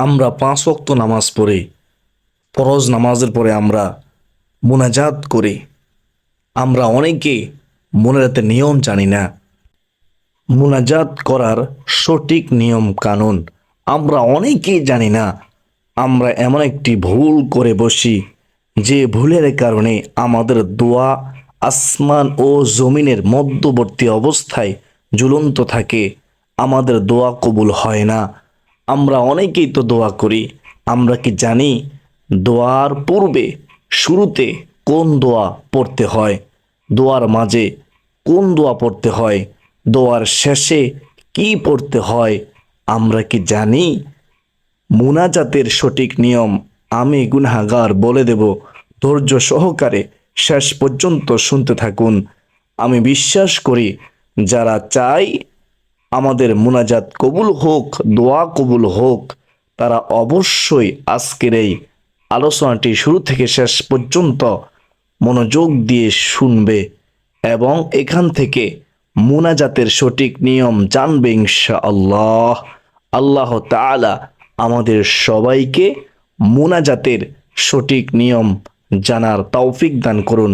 আমরা 5 ওয়াক্ত নামাজ পড়ি। ফরজ নামাজের পরে আমরা মুনাজাত করি। আমরা অনেকে মনে রাতে নিয়ম জানি না। মুনাজাত করার সঠিক নিয়ম কানুন আমরা অনেকেই জানি না। আমরা এমন একটি ভুল করে বসি, যে ভুলের কারণে আমাদের দোয়া আসমান ও জমিনের মধ্যবর্তী অবস্থায় ঝুলন্ত থাকে। আমাদের দোয়া কবুল হয় না। আমরা অনেকেই তো দোয়া করি, আমরা কি জানি দোয়ার পূর্বে শুরুতে কোন দোয়া পড়তে হয়, দোয়ার মাঝে কোন দোয়া পড়তে হয়, দোয়ার শেষে কি পড়তে হয়? আমরা কি জানি? মুনাজাতের সঠিক নিয়ম আমি গুনাহগার বলে দেব। ধৈর্য সহকারে শেষ পর্যন্ত শুনতে থাকুন। আমি বিশ্বাস করি যারা চাই আমাদের মুনাজাত কবুল হোক, দোয়া কবুল হোক, তারা অবশ্যই আজকের এই আলোচনাটি শুরু থেকে শেষ পর্যন্ত মনোযোগ দিয়ে শুনবে এবং এখান থেকে মুনাজাতের সঠিক নিয়ম জানবে ইনশাআল্লাহ। আল্লাহ তাআলা আমাদের সবাইকে মুনাজাতের সঠিক নিয়ম জানার তৌফিক দান করুন,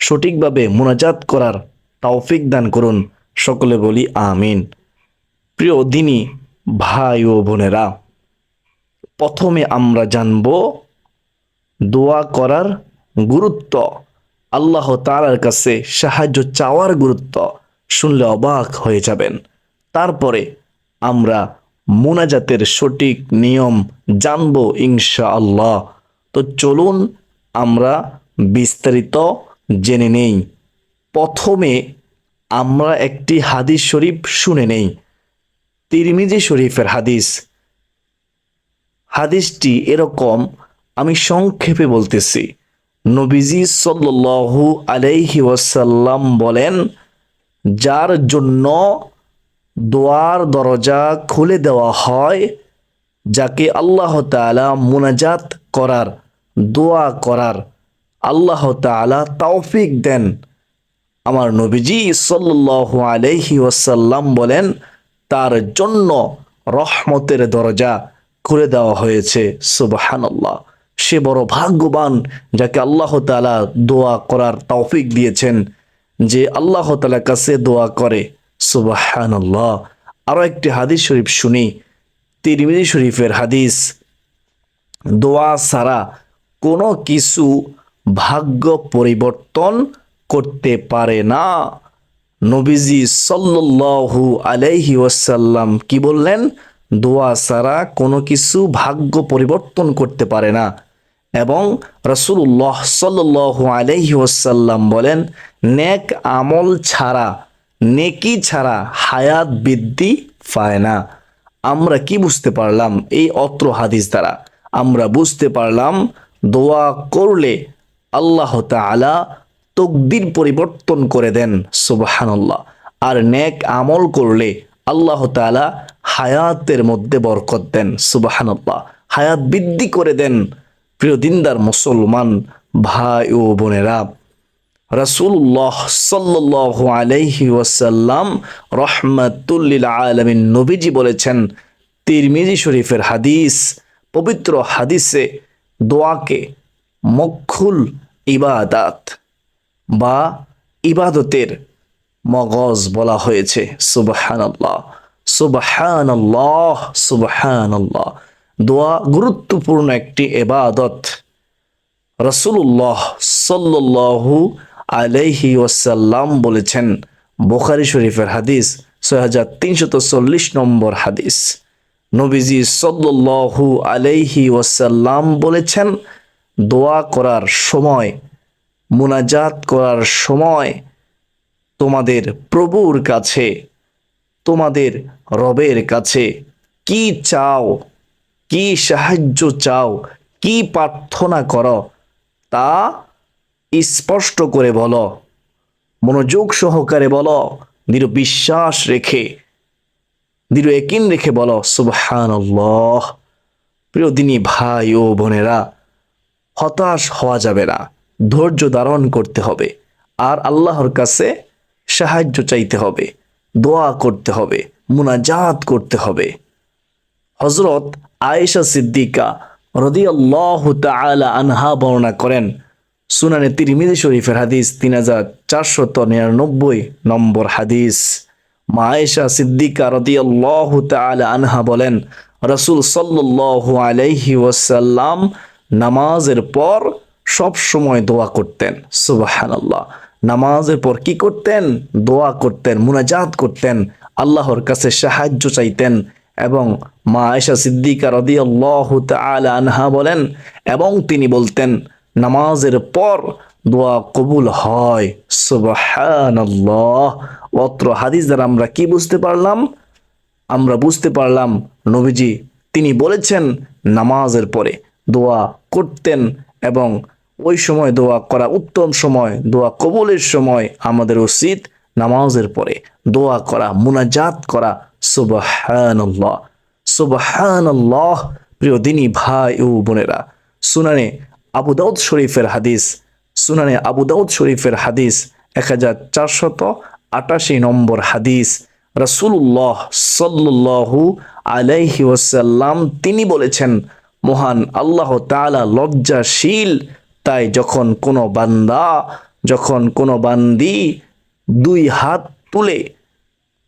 সঠিকভাবে মুনাজাত করার তৌফিক দান করুন। সকলে বলি আমিন। প্রিয় দিনী ভাই ও বোনেরা, প্রথমে আমরা জানব দোয়া করার গুরুত্ব, আল্লাহ তাআলার কাছে সাহায্য চাওয়ার গুরুত্ব। শুনলে অবাক হয়ে যাবেন। তারপরে আমরা মুনাজাতের সঠিক নিয়ম জানব ইনশাআল্লাহ। তো চলুন আমরা বিস্তারিত জেনে নেই। প্রথমে আমরা একটি হাদিস শরীফ শুনে নেই, তিরমিজি শরীফের হাদিস। হাদিসটি এরকম, আমি সংক্ষেপে বলতেছি। নবীজি সাল্লাল্লাহু আলাইহি ওয়াসাল্লাম বলেন, যার জন্য দোয়ার দরজা খুলে দেওয়া হয়, যাকে আল্লাহ তাআলা মুনাজাত করার, দোয়া করার আল্লাহ তাআলা তৌফিক দেন। আমার নবীজি সাল্লাল্লাহু আলাইহি ওয়াসাল্লাম বলেন, তার জন্য রহমতের দরজা খুলে দেওয়া হয়েছে। সুবহানাল্লাহ। সে বড় ভাগ্যবান যাকে আল্লাহ তাআলা দোয়া করার তৌফিক দিয়েছেন, যে আল্লাহ তাআলার কাছে দোয়া করে। সুবহানাল্লাহ। আরো একটি হাদিস শরীফ শুনি, তিরমিজি শরীফের হাদিস। দোয়া ছাড়া কোনো কিছু ভাগ্য পরিবর্তন করতে পারে না। নবীজি সাল্লাল্লাহু আলাইহি ওয়াসাল্লাম কি বললেন? দোয়া ছাড়া কোনো কিছু ভাগ্য পরিবর্তন করতে পারে না। এবং রাসূলুল্লাহ সাল্লাল্লাহু আলাইহি ওয়াসাল্লাম বলেন, নেক আমল ছাড়া, নেকি ছাড়া হায়াত বৃদ্ধি পায় না। আমরা কি বুঝতে পারলাম এই অত্র হাদিস দ্বারা? আমরা বুঝতে পারলাম দোয়া করলে আল্লাহ তাআলা তকদির পরিবর্তন করে দেন। সুবহানাল্লাহ। আর নেক আমল করলে আল্লাহ তাআলা হায়াতের মধ্যে বরকত দেন। সুবহানাল্লাহ। হায়াত বৃদ্ধি করে দেন। প্রিয় দিনদার মুসলমান ভাই ও বোনেরা, রাসূলুল্লাহ সাল্লাল্লাহু আলাইহি ওয়াসাল্লাম রাহমাতুল লিল আলামিন নবীজি বলেছেন, তিরমিজি শরীফের হাদিস, পবিত্র হাদিসে দোয়াকে মখুল ইবাদাত বা ইবাদতের মগজ বলা হয়েছে। সুবহানাল্লাহ, সুবহানাল্লাহ, সুবহানাল্লাহ। দোয়া গুরুত্বপূর্ণ একটি ইবাদত। রাসূলুল্লাহ সাল্লাল্লাহু আলাইহি ওয়াসাল্লাম বলেছেন, বুখারী শরীফের হাদিস 6340 নম্বর হাদিস। নবীজি সাল্লাল্লাহু আলাইহি ওয়াসাল্লাম বলেছেন, দোয়া করার সময়, মুনাজাত করার সময় তোমাদের প্রভুর কাছে, তোমাদের রবের কাছে কি চাও, কি সাহায্য চাও, কি প্রার্থনা করো, তা স্পষ্ট করে বলো, মনোযোগ সহকারে বলো, দৃঢ় বিশ্বাস রেখে, দৃঢ় ইয়াকিন রেখে বলো। সুবহানাল্লাহ। প্রিয় দিনী ভাই ও বোনেরা, হতাশ হওয়া যাবে না, ধৈর্য ধারণ করতে হবে, আর আল্লাহর কাছে সাহায্য চাইতে হবে, দোয়া করতে হবে, মুনাজাত করতে হবে। হযরত আয়েশা সিদ্দিকা রাদিয়াল্লাহু তাআলা আনহা বর্ণনা করেন, সুনানে তিরমিজি শরীফের হাদিস 3499 নম্বর হাদিস। মা আয়েশা সিদ্দিকা রাদিয়াল্লাহু তাআলা আনহা বলেন, রাসূল সাল্লাল্লাহু আলাইহি ওয়াসাল্লাম নামাজের পর সব সময় দোয়া করতেন। সুবহানাল্লাহ। নামাজের পর কি করতেন? দোয়া করতেন, মুনাজাত করতেন, আল্লাহর কাছে সাহায্য চাইতেন। এবং মা আয়েশা সিদ্দিকা রাদিয়াল্লাহু তাআলা আনহা বলেন, এবং তিনি বলতেন নামাজের পর দোয়া কবুল হয়। সুবহানাল্লাহ। অত্র হাদিস দ্বারা আমরা কি বুঝতে পারলাম? আমরা বুঝতে পারলাম নবীজি তিনি বলেছেন নামাজের পরে দোয়া করতেন, এবং ওই সময় দোয়া করা উত্তম সময়, দোয়া কবুলের সময় আমাদের উচিত নামাজের পরে দোয়া করা, মুনাজাত করা। সুবহানাল্লাহ, সুবহানাল্লাহ। প্রিয় দিনী ভাই ও বোনেরা, সুনানে আবু দাউদ শরীফের হাদিস, সুনানে আবু দাউদ শরীফের হাদিস 1488 নম্বর হাদিস। রাসূলুল্লাহ সাল্লাল্লাহু আলাইহি ওয়াসাল্লাম তিনি বলেছেন, মহান আল্লাহ তাআলা লজ্জাশীল, তাই যখন কোনো বান্দি দুই হাত তুলে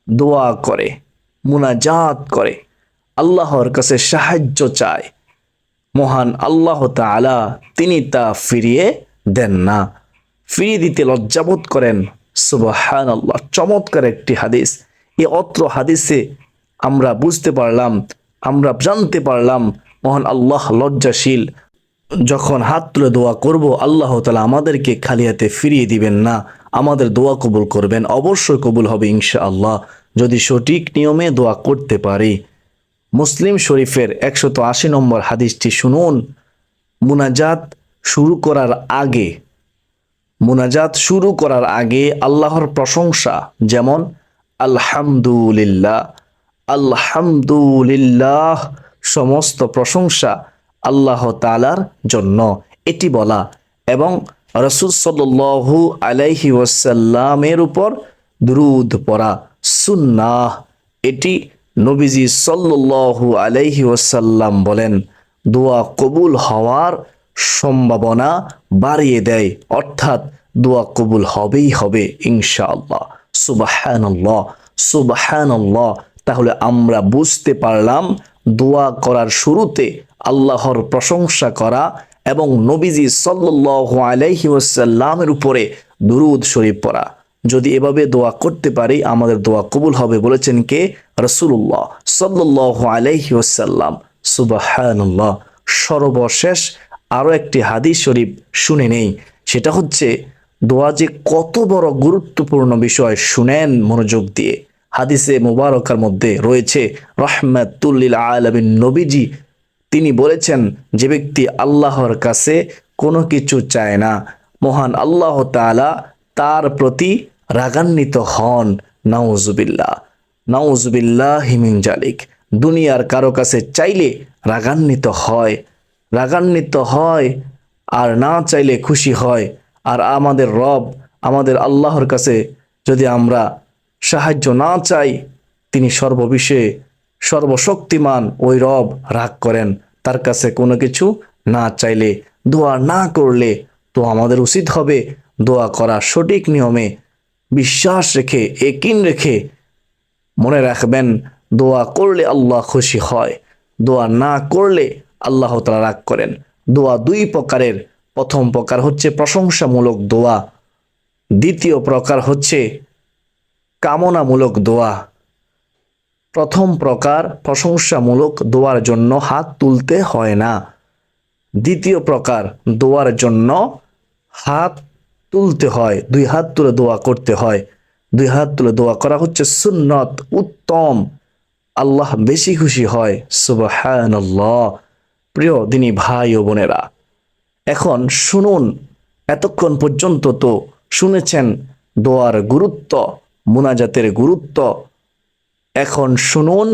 দোয়া করে, মুনাজাত করে, আল্লাহর কাছে সাহায্য চায়, মহান আল্লাহ তাআলা তিনি তা ফিরিয়ে দেন না, ফিরিয়ে দিতে লজ্জাবোধ করেন। সুবহানাল্লাহ। চমৎকার একটি হাদিস। এই অত্র হাদিসে আমরা বুঝতে পারলাম, আমরা জানতে পারলাম মহান আল্লাহ লজ্জাশীল। যখন হাত তুলে দোয়া করব, আল্লাহ তাআলা আমাদেরকে খালি হাতে ফিরিয়ে দিবেন না, আমাদের দোয়া কবুল করবেন, অবশ্যই কবুল হবে ইনশাআল্লাহ, যদি সঠিক নিয়মে দোয়া করতে পারি। মুসলিম শরীফের 180 নম্বর হাদিসটি শুনুন। মুনাজাত শুরু করার আগে আল্লাহর প্রশংসা, যেমন আলহামদুলিল্লাহ, আলহামদুলিল্লাহ, সমস্ত প্রশংসা আল্লাহ তাআলার জন্য, এটি বলা, এবং রাসূল সাল্লাল্লাহু আলাইহি ওয়াসাল্লামের উপর দুরূদ পড়া সুন্নাহ। এটি নবীজি সাল্লাল্লাহু আলাইহি ওয়াসাল্লাম বলেন দোয়া কবুল হওয়ার সম্ভাবনা বাড়িয়ে দেয়, অর্থাৎ দোয়া কবুল হবেই হবে ইনশাআল্লাহ। সুবহানাল্লাহ, সুবহানাল্লাহ। তাহলে আমরা বুঝতে পারলাম দোয়া করার শুরুতে আল্লাহর প্রশংসা করা এবং নবীজি সাল্লাল্লাহু আলাইহি ওয়াসাল্লামের উপরে দুরূদ শরীফ পড়া। যদি এভাবে দোয়া করতে পারি আমাদের দোয়া কবুল হবে, বলেছেন কে? রাসূলুল্লাহ সাল্লাল্লাহু আলাইহি ওয়াসাল্লাম। সুবহানাল্লাহ। সর্বশেষ আরো একটি হাদিস শরীফ শুনে নেই, সেটা হচ্ছে দোয়া যে কত বড় গুরুত্বপূর্ণ বিষয়, শুনেন মনোযোগ দিয়ে। হাদিসে মুবারকার মধ্যে রয়েছে রাহমাতুল লিল আলামিন নবীজি তিনি বলেছেন, যে ব্যক্তি আল্লাহর কাছে কোনো কিছু চায় না, মহান আল্লাহ তাআলা তার প্রতি রাগান্বিত হন। নাউজুবিল্লাহ, নাউজুবিল্লাহি মিন জালিক। দুনিয়ার কারো কাছে চাইলে রাগান্বিত হয়, আর না চাইলে খুশি হয়। আর আমাদের রব, আমাদের আল্লাহর কাছে যদি আমরা সাহায্য না চাই, তিনি সর্ববিষয়ে সর্বশক্তিমান ওই রব রাগ করেন। তার কাছে কোনো কিছু না চাইলে, দোয়া না করলে, তো আমাদের উচিত হবে দোয়া করা সঠিক নিয়মে, বিশ্বাস রেখে, ইয়াকিন রেখে। মনে রাখবেন, দোয়া করলে আল্লাহ খুশি হয়, দোয়া না করলে আল্লাহ তাআলা রাগ করেন। দোয়া দুই প্রকারের, প্রথম প্রকার হচ্ছে প্রশংসামূলক দোয়া, দ্বিতীয় প্রকার হচ্ছে কামনামূলক দোয়া। প্রথম প্রকার প্রশংসামূলক দোয়ার জন্য হাত তুলতে হয় না, দ্বিতীয় প্রকার দোয়ার জন্য হাত তুলতে হয়, দুই হাত তুলে দোয়া করতে হয়। দুই হাত তুলে দোয়া করা হচ্ছে সুন্নত, উত্তম, আল্লাহ বেশি খুশি হয়। সুবহানাল্লাহ। প্রিয় দিনী ভাই ও বোনেরা, এখন শুনুন, এতক্ষণ পর্যন্ত তো শুনেছেন দোয়ার গুরুত্ব, মুনাজাতের গুরুত্ব। এখন শুনুন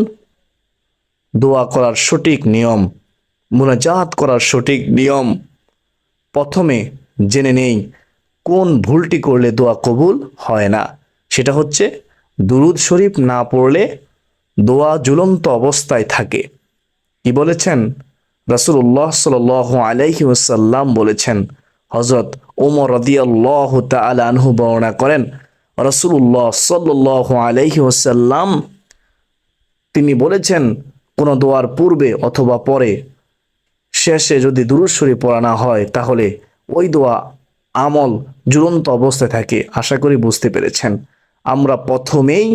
দোয়া করার সঠিক নিয়ম, মুনাজাত করার সঠিক নিয়ম। প্রথমে জেনে নেই কোন ভুলটি করলে দোয়া কবুল হয় না। সেটা হচ্ছে দুরূদ শরীফ না পড়লে দোয়া ঝুলন্ত অবস্থায় থাকে। কি বলেছেন? রাসূলুল্লাহ সাল্লাল্লাহু আলাইহি ওয়াসাল্লাম বলেছেন। হযরত ওমর রাদিয়াল্লাহু তাআলা আনহু বর্ণনা করেন, রাসূলুল্লাহ সাল্লাল্লাহু আলাইহি ওয়াসাল্লাম তিনি বলেছেন, কোন দোয়ার পূর্বে অথবা পরে শেষে যদি দুরূদ শরীফ পড়া না হয় তাহলে ওই দোয়া আমল ঝুলন্ত অবস্থায় থাকে। আশা করি বুঝতে পেরেছেন। আমরা প্রথমেই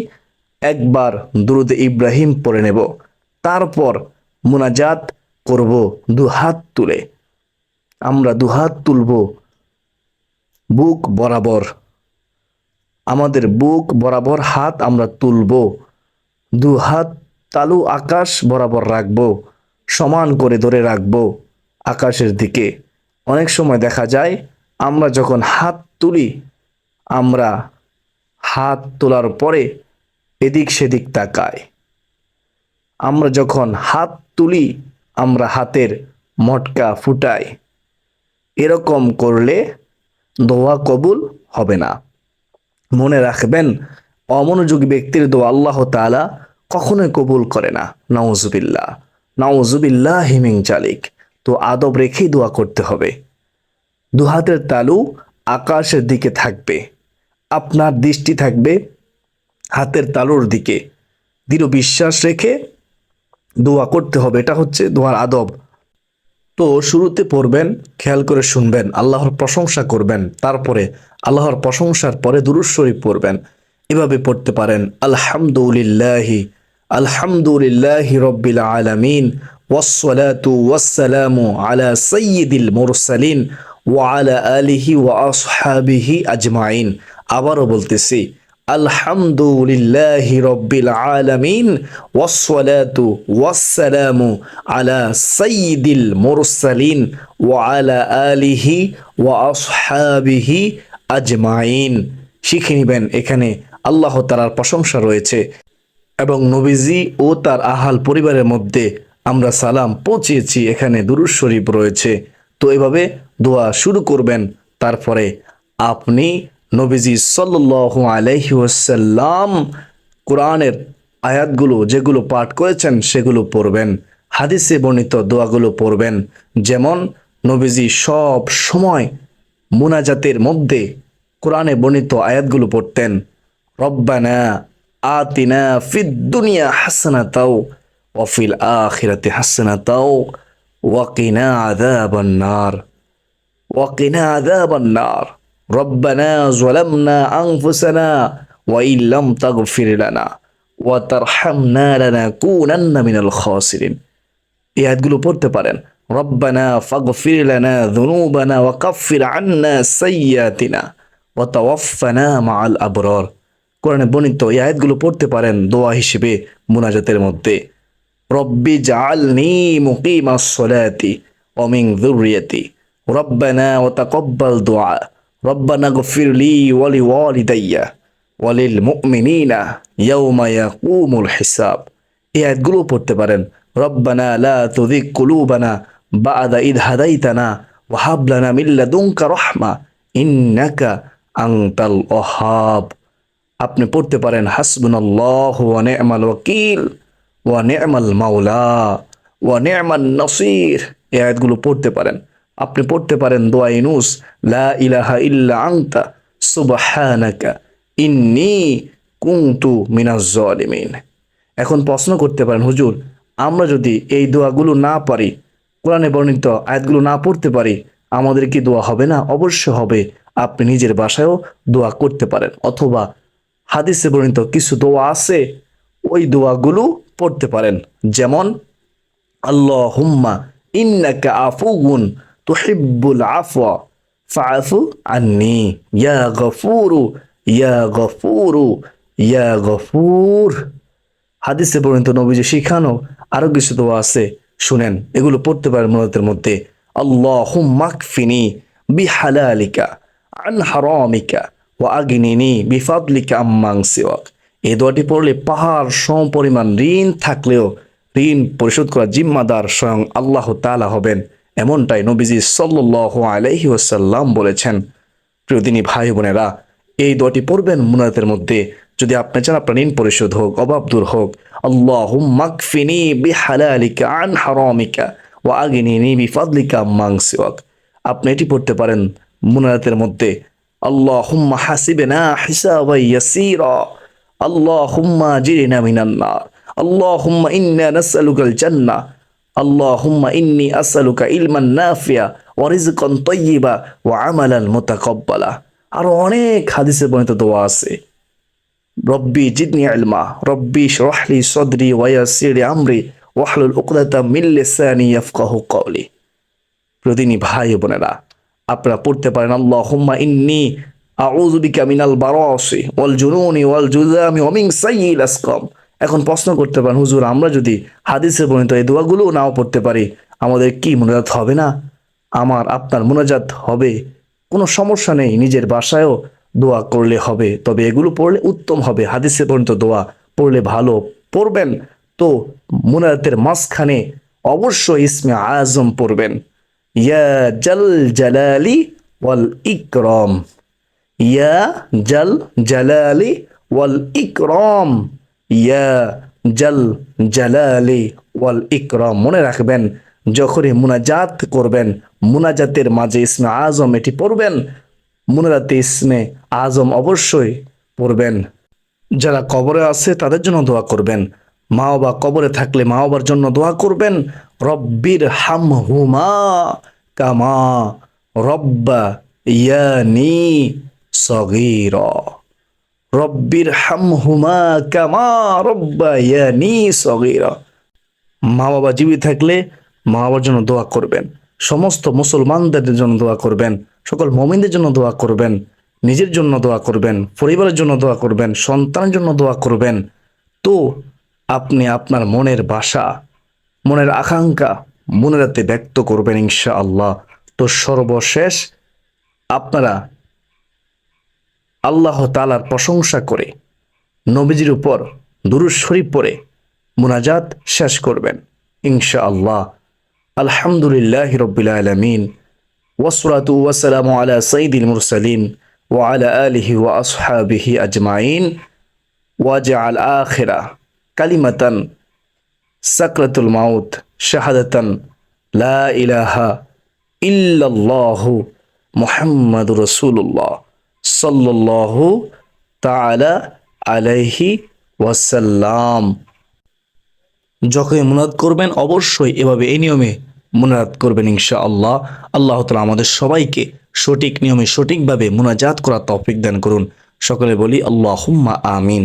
একবার দুরূদ ইব্রাহিম পড়ে নেব, তারপর মুনাজাত করব দুহাত তুলে। আমরা দুহাত তুলব বুক বরাবর, আমাদের বুক বরাবর হাত আমরা তুলব, দুহাত তালু আকাশ বরাবর রাখবো, সমান করে ধরে রাখবো আকাশের দিকে। অনেক সময় দেখা যায় আমরা যখন হাত তুলি, আমরা হাত তোলার পরে এদিক সেদিক তাকাই। আমরা যখন হাত তুলি আমরা হাতের মটকা ফুটাই। এরকম করলে দোয়া কবুল হবে না। মনে রাখবেন, অমনোযোগী ব্যক্তির দোয়া আল্লাহ তাআলা কখনোই কবুল করে না। নাউজুবিল্লাহ, নাউজুবিল্লাহি মিন জালিক। তো আদব রেখেই দোয়া করতে হবে। দুহাতের তালু আকাশের দিকে থাকবে, আপনার দৃষ্টি থাকবে হাতের তালুর দিকে। দৃঢ় বিশ্বাস রেখে দোয়া করতে হবে, এটা হচ্ছে দোয়ার আদব। তো শুরুতে পড়বেন, খেয়াল করে শুনবেন, আল্লাহর প্রশংসা করবেন, তারপরে আল্লাহর প্রশংসার পরে দুরূদ শরীফ পড়বেন। এভাবে পড়তে পারেন, আলহামদুলিল্লাহি আলহামদুলিল্লাহি রব্বিল আলামিন ওয়াসসালাতু ওয়াসসালামু আলা সাইয়্যিদিল মুরসালিন ওয়া আলা আলিহি ওয়া আসহাবিহি আজমাইন। আবারও বলতেছি, আলহামদুলিল্লাহি রব্বিল আলামিন ওয়াসসালাতু ওয়াসসালামু আলা সাইয়্যিদিল মুরসালিন ওয়া আলা আলিহি ওয়া আসহাবিহি আজমাইন। শিখে নিবেন, এখানে আল্লাহ তাআলার প্রশংসা রয়েছে এবং নবীজি ও তার আহাল পরিবারের মধ্যে আমরা সালাম পৌঁছেছি, এখানে দুরূদ শরীফ রয়েছে। তো এভাবে দোয়া শুরু করবেন। তারপরে আপনি নবীজি সাল্লাল্লাহু আলাইহি ওয়াসাল্লাম কোরআনের আয়াতগুলো যেগুলো পাঠ করেছেন সেগুলো পড়বেন, হাদিসে বর্ণিত দোয়াগুলো পড়বেন। যেমন নবীজি সব সময় মুনাজাতের মধ্যে কোরআনে বর্ণিত আয়াতগুলো পড়তেন। রব্বানা আতিনা ফিদ দুনিয়া হাসানাতাও ওয়া ফিল আখিরাতি হাসানাতাও ওয়া কিনা আযাবান নার ওয়া কিনা আযাবান নার। রব্বানা যালামনা আনফুসানা ওয়া ইল্লাম তাগফির লানা ওয়া তারহামনা লানাকুনান্না মিনাল খাসিরিন। এই আয়াতগুলো পড়তে পারেন। রব্বানা ফাগফির লানা যুনুবানা ওয়া কাফির আন্না সাইয়্যাতিনা ওয়া তাওয়াফফানা মাআল আবরার। কোরআনে বর্ণিত এই আয়াতগুলো পড়তে পারেন দোয়া হিসেবে মুনাজাতের মধ্যে। রব্বি জাআলনি মুকিমাস সালাতি ওয়া মিন যুররিয়াতি রব্বানা ওয়া তাকাব্বাল দুআ রব্বানা গফিরলি ওয়া লিওয়ালিদাইয়া ওয়া লিল মুমিনিনা ইয়াওমা ইয়াকুমুল হিসাব। এই আয়াতগুলো পড়তে পারেন। রব্বানা লা তুযিগ কুলুবানা বা'দা ইদ হাদাইতানা ওয়া হাব লানা মিন লাদুনকা রাহমা ইন্নাকা আনতাল ওয়াহ্হাব। আপনি পড়তে পারেন হাসবুনাল্লাহু ওয়া নি'মাল ওয়াকিল ওয়া নি'মাল মাওলা ওয়া নি'মান নাসির। এই আয়াতগুলো পড়তে পারেন। আপনি পড়তে পারেন দোয়া ইউনূস, লা ইলাহা ইল্লা আনতা সুবহানাকা ইন্নী কুনতু মিনাজ জালিমিন। এখন প্রশ্ন করতে পারেন, হুজুর আমরা যদি এই দোয়াগুলো না পারি, কোরআনে বর্ণিত আয়াতগুলো না পড়তে পারি, আমাদের কি দোয়া হবে না? অবশ্যই হবে। আপনি নিজের বাসায়ও দোয়া করতে পারেন, অথবা হাদিসে বর্ণিত কিছু দোয়া আছে ওই দোয়াগুলো পড়তে পারেন। যেমন আল্লাহুম্মা ইন্নাকা আফুউন তুহিব্বুল আফওয়া ফাআফু আন্নি ইয়া গফুরু ইয়া গফুরু ইয়া গফুর। হাদিসে বর্ণিত নবীজি শিখানো আরো কিছু দোয়া আছে, শুনেন, এগুলো পড়তে পারেন মুনাজাতের মধ্যে। আল্লাহুম্মা কফিনি বিহালালিকা আন হারামিকা ওয়া আগনিনি বিফাদলিকা আম্মান সিওয়াক। এই দোয়াটি পড়লে পাহাড় সম পরিমাণ ঋণ থাকলেও ঋণ পরিশোধ করার জিম্মাদার স্বয়ং আল্লাহ তাআলা হবেন, এমনটাই নবীজি সাল্লাল্লাহু আলাইহি ওয়াসাল্লাম বলেছেন। প্রিয় দিনী ভাই বোনেরা, এই দোয়াটি পড়বেন মুনাজাতের মধ্যে। যদি আপনি চান আপনার ঋণ পরিশোধ হোক, অভাব দূর হোক, আল্লাহুম্মা কফিনি বিহালালিকা আন হারামিকা ওয়া আগনিনি বিফাদলিকা আম্মান সিওয়াক। আপনি এটি পড়তে পারেন মুনাজাতের মধ্যে, আল্লাহুম্মা হাসিবনা হিসাবান ইয়াসীরা, আল্লাহুম্মা আজিরনা মিনান নার, আল্লাহুম্মা ইন্না নাসআলুকাল জান্নাহ, আল্লাহুম্মা ইন্নী আসআলুকা ইলমান নাফিয়া ওয়া রিজকান তাইয়্যিবা ওয়া আমালান মুতাকাব্বালা। আরো অনেক হাদিসে বর্ণিত দোয়া আছে। রব্বি জিদনি ইলমা, রব্বি ইশরাহ লি সাদরি ওয়া ইয়াসসির লি আমরি ওয়াহলুল উকদাতাম মিন লিসানি ইয়াফকাহু কওলি। প্রতিদিনই ভাই ও বোনেরা আপনারা পড়তে পারেন, আল্লাহুম্মা ইন্নী আউযু বিকা মিনাল বারাসি ওয়াল জুনুনি ওয়াল জুযামি ওয়া মিন সাইয়্যিল আসকাম। এখন প্রশ্ন করতে পারেন, হুজুর আমরা যদি হাদিসে বর্ণিত এই দোয়াগুলো নাও পড়তে পারি আমাদের কি মুনাজাত হবে না? আমার আপনার মুনাজাত হবে, কোনো সমস্যা নেই, নিজের বাসায়ও দোয়া করলে হবে, তবে এগুলো পড়লে উত্তম হবে। হাদিসে বর্ণিত দোয়া পড়লে ভালো। পড়বেন তো মুনাজাতের মাঝখানে অবশ্যই ইসমে আজম পড়বেন, ইয়া জাল জালালি ওয়াল ইকরাম, ইয়া জাল জালালি ওয়াল ইকরাম, ইয়া জাল জালালি ওয়াল ইকরাম। মনে রাখবেন যখনই মুনাজাত করবেন মুনাজাতের মাঝে ইসমে আজম এটি পড়বেন, মুনাজাতে ইসমে আজম অবশ্যই পড়বেন। যারা কবরে আছে তাদের জন্য দোয়া করবেন, মা বাবা কবরে থাকলে মা বাবার জন্য দোয়া করবেন, রব্বির হামহুমা কামা রব্বা ইয়ানি সগীরা, রব্বির হামহুমা কামা রব্বা ইয়ানি সগীরা। মা বাবা জীবিত থাকলে মা বাবার জন্য দোয়া করবেন, সমস্ত মুসলমানদের জন্য দোয়া করবেন, সকল মুমিনদের জন্য দোয়া করবেন, নিজের জন্য দোয়া করবেন, পরিবারের জন্য দোয়া করবেন, সন্তানের জন্য দোয়া করবেন। তো আপনি আপনার মনের ভাষা, মনের আকাঙ্ক্ষা মুনাজাতে ব্যক্ত করবেন ইনশাআল্লাহ। তো সর্বশেষ আপনারা আল্লাহ তাআলার প্রশংসা করে নবীজির উপর দুরূদ শরীফ পড়ে মুনাজাত শেষ করবেন ইনশাআল্লাহ। আলহামদুলিল্লাহি রাব্বিল আলামিন ওয়াসসালাতু ওয়াসসালামু আলা সাইয়্যিদিল মুরসালিন ওয়া আলা আলিহি ওয়া আসহাবিহি আজমাইন ওয়াজআল আখিরা কালিমাতান সাকরাতুল মাউত শাহাদাতান লা ইলাহা ইল্লাল্লাহু মুহাম্মাদুর রাসূলুল্লাহ সাল্লাল্লাহু তাআলা আলাইহি ওয়াসাল্লাম। যখনই মুনাজাত করবেন অবশ্যই এভাবে এই নিয়মে মুনাজাত করবেন ইনশাআল্লাহ। আল্লাহ তাআলা আমাদের সবাইকে সঠিক নিয়মে সঠিকভাবে মুনাজাত করার তৌফিক দান করুন। সকলে বলি আল্লাহুম্মা আমিন।